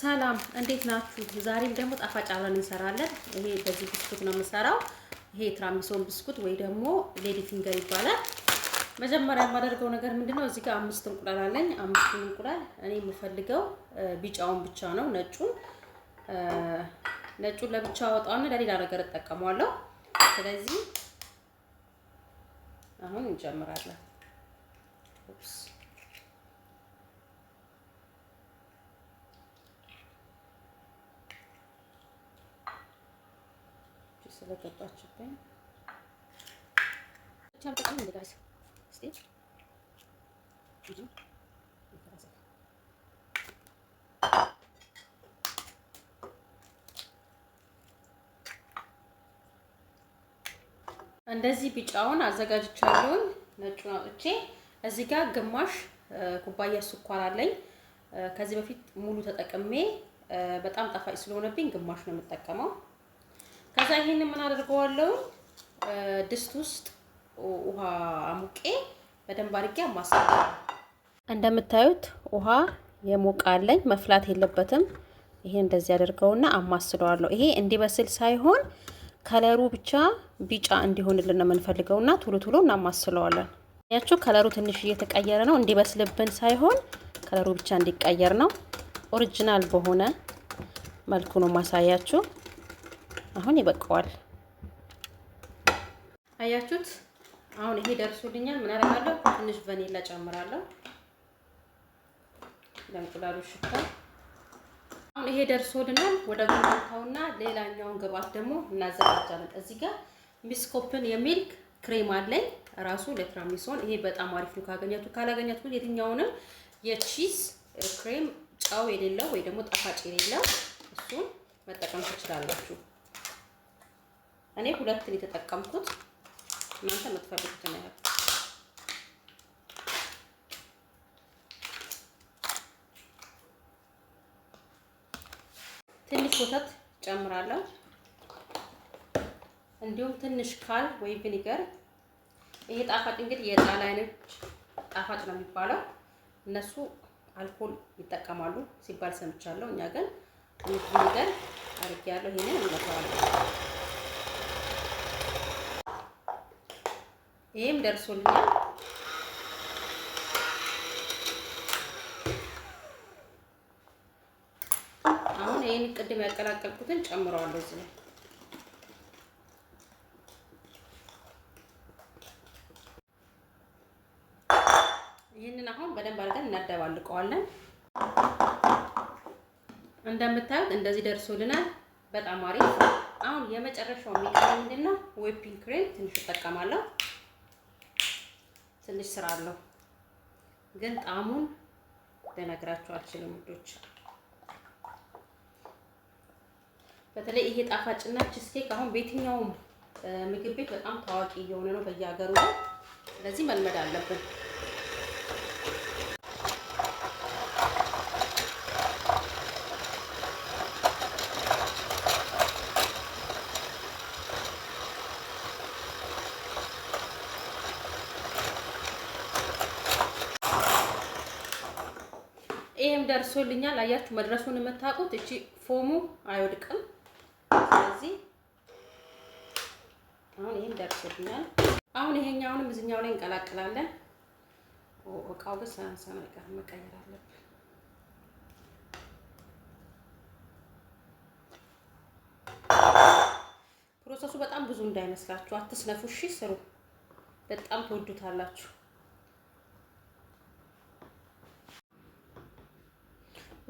ሰላም እንዴት ናችሁ? ዛሬም ደግሞ ጣፋጭ አብረን እንሰራለን። ይሄ በዚህ ብስኩት ነው የምሰራው። ይሄ ትራሚሶን ብስኩት ወይ ደግሞ ሌዲ ፊንገር ይባላል። መጀመሪያ የማደርገው ነገር ምንድነው? እዚህ ጋር 5 እንቁላል አለኝ። 5 እንቁላል እኔ የምፈልገው ቢጫውን ብቻ ነው። ነጩን ለብቻ አወጣውና ለሌላ ነገር እጠቀመዋለሁ። ስለዚህ አሁን እንጀምራለን። ስለገባችሁኝ ብቻ በጣም እንደጋስ እስቲ እንደዚህ ቢጫውን አዘጋጅቻለሁ። ነጩን አውጥቼ እዚህ ጋር ግማሽ ኩባያ ስኳር አለኝ። ከዚህ በፊት ሙሉ ተጠቅሜ በጣም ጣፋጭ ስለሆነብኝ ግማሽ ነው የምጠቀመው። ከዛ ይሄን ምን አደርገዋለሁ? ድስት ውስጥ ውሃ አሙቄ በደንብ አድርጌ አማስለዋለሁ። እንደምታዩት ውሃ የሞቃለኝ መፍላት የለበትም። ይሄ እንደዚህ አደርገውና አማስለዋለሁ። ይሄ እንዲበስል ሳይሆን ከለሩ ብቻ ቢጫ እንዲሆንልን ነው የምንፈልገውና ቶሎ ቶሎ እናማስለዋለን። ያችሁ ከለሩ ትንሽ እየተቀየረ ነው። እንዲበስልብን ሳይሆን ከለሩ ብቻ እንዲቀየር ነው። ኦሪጂናል በሆነ መልኩ ነው ማሳያችሁ። አሁን ይበቃዋል። አያችሁት? አሁን ይሄ ደርሶልኛል። ምን አደርጋለሁ? ትንሽ ቫኒላ ጨምራለሁ ለእንቁላሉ ሽታ። አሁን ይሄ ደርሶልናል። ወደ ጎንታውና ሌላኛውን ግብአት ደግሞ እናዘጋጃለን። እዚህ ጋር ሚስኮፕን የሚልክ ክሬም አለኝ ራሱ ለትራሚሶን። ይሄ በጣም አሪፍ ነው። ካላገኛችሁ የትኛውንም የቺዝ ክሬም ጨው የሌለው ወይ ደግሞ ጣፋጭ የሌለው እሱን መጠቀም ትችላላችሁ። እኔ 2 ነው የተጠቀምኩት። እናንተ የምትፈልጉት ነው። ትንሽ ወተት ጨምራለሁ። እንዲሁም ትንሽ ካል ወይ ቪኒገር። ይሄ ጣፋጭ እንግዲህ የጣሊያኖች ጣፋጭ ነው የሚባለው። እነሱ አልኮል ይጠቀማሉ ሲባል ሰምቻለሁ። እኛ ግን ቪኒገር አድርጌያለሁ። ይሄንን እንመታዋለን። ይሄም ደርሶልኛል። አሁን ይሄን ቅድም ያቀላቀልኩትን ጨምረዋለሁ እዚህ ላይ። ይሄንን አሁን በደንብ አድርገን እናደባልቀዋለን። እንደምታዩት እንደዚህ ደርሶልናል። በጣም አሪፍ። አሁን የመጨረሻው የሚቀረው ምንድነው? ዊፒንግ ክሬም ትንሽ እጠቀማለሁ። ትንሽ ስራ አለው ግን ጣዕሙን ልነግራችሁ አልችልም ውዶች። በተለይ ይሄ ጣፋጭና ቺዝኬክ አሁን በየትኛውም ምግብ ቤት በጣም ታዋቂ እየሆነ ነው በየሀገሩ። ስለዚህ መልመድ አለብን። ይሄም ደርሶልኛል። አያችሁ መድረሱን የምታውቁት እቺ ፎሙ አይወድቅም። ስለዚህ አሁን ይሄም ደርሶልኛል። አሁን ይሄኛውንም እዚህኛው ላይ እንቀላቅላለን። እቃው ግን ሳንሳና መቀየር አለብን። ፕሮሰሱ በጣም ብዙ እንዳይመስላችሁ፣ አትስነፉ። እሺ ስሩ፣ በጣም ትወዱታላችሁ።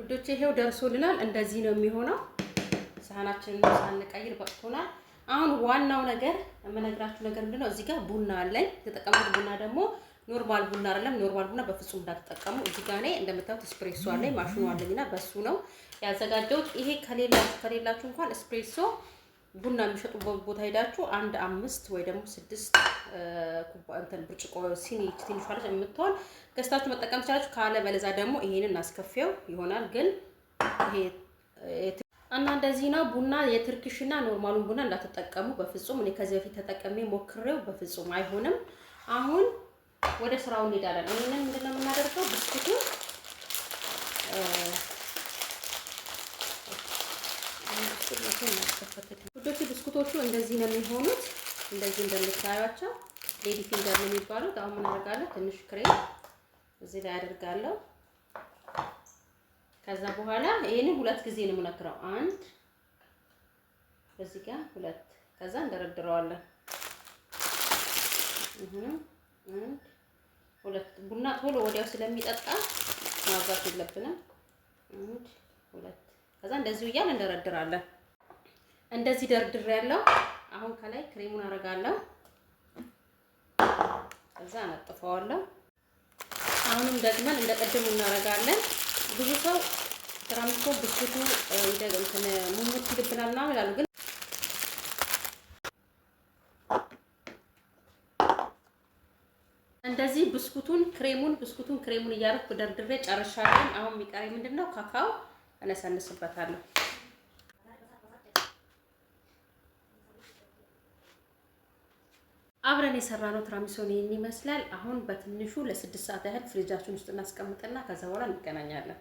ውዶቼ ይሄው ደርሶልናል። እንደዚህ ነው የሚሆነው። ሳህናችንን ሳንቀይር በቅቶናል። አሁን ዋናው ነገር የምነግራችሁ ነገር ምንድነው? እዚህ ጋር ቡና አለኝ። የተጠቀምኩት ቡና ደግሞ ኖርማል ቡና አይደለም። ኖርማል ቡና በፍጹም እንዳትጠቀሙ። እዚህ ጋር እኔ እንደምታዩት ስፕሬሶ አለኝ፣ ማሽኑ አለኝና በሱ ነው ያዘጋጀሁት። ይሄ ከሌላችሁ እንኳን ስፕሬሶ ቡና የሚሸጡበት ቦታ ሄዳችሁ 5 ወይ ደግሞ 6 ብርጭቆ ሲኒ ትንሽ ማለት የምትሆን ገዝታችሁ መጠቀም ትችላላችሁ። ካለ በለዛ ደግሞ ይሄንን አስከፈው ይሆናል። ግን ይሄ እና እንደዚህ ነው። ቡና የትርኪሽና ኖርማሉን ቡና እንዳትጠቀሙ በፍጹም። እኔ ከዚህ በፊት ተጠቅሜ ሞክሬው በፍጹም አይሆንም። አሁን ወደ ስራው እንሄዳለን። ይሄንን ምንድነው የምናደርገው? ብስኩቱ ቁጥጥር እናስከፈተልኝ ውዶች። ብስኩቶቹ እንደዚህ ነው የሚሆኑት። እንደዚህ እንደምታዩቸው ሌዲ ፊንገር ነው የሚባሉት። አሁን ምን አደርጋለሁ? ትንሽ ክሬም እዚህ ላይ አደርጋለሁ። ከዛ በኋላ ይሄንን 2 ጊዜ ነው የምነክረው። 1 በዚህ ጋር 2፣ ከዛ እንደረድረዋለን። 2 ቡና ቶሎ ወዲያው ስለሚጠጣ ማብዛት የለብንም። 1 2 ከዛ እንደዚህ እያልን እንደረድራለን። እንደዚህ ደርድር ያለው አሁን ከላይ ክሬሙን አደርጋለሁ። ከዛ አነጥፈዋለሁ። አሁንም ደግመን እንደቀደሙ እናደርጋለን። ብዙ ሰው ትራንስፖ ብስኩቱ እንትን ሙሙት ይልብናል ምናምን ይላሉ፣ ግን እንደዚህ ብስኩቱን ክሬሙን እያደረኩ ደርድሬ ጨርሻለሁ። አሁን የሚቀረኝ ምንድነው? ካካው እነሰንስበታለሁ። አብረን የሰራነው ትራሚሶን ይሄን ይመስላል። አሁን በትንሹ ለ6 ሰዓት ያህል ፍሪጃችን ውስጥ እናስቀምጥና ከዛ በኋላ እንገናኛለን።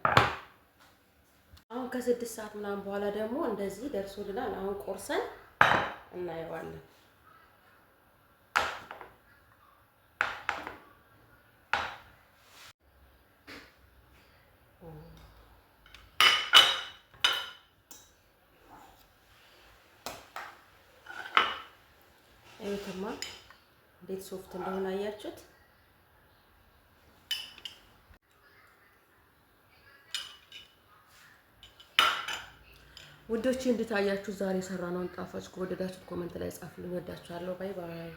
አሁን ከ6 ሰዓት ምናምን በኋላ ደግሞ እንደዚህ ደርሶልናል። አሁን ቆርሰን እናየዋለን። እዩትማ እንዴት ሶፍት እንደሆነ አያችሁት? ውዶቼ እንዴት አያችሁ? ዛሬ የሰራነውን ጣፋጭ ከወደዳችሁት ኮሜንት ላይ ጻፉልኝ። ወዳችኋለሁ። ባይ ባይ።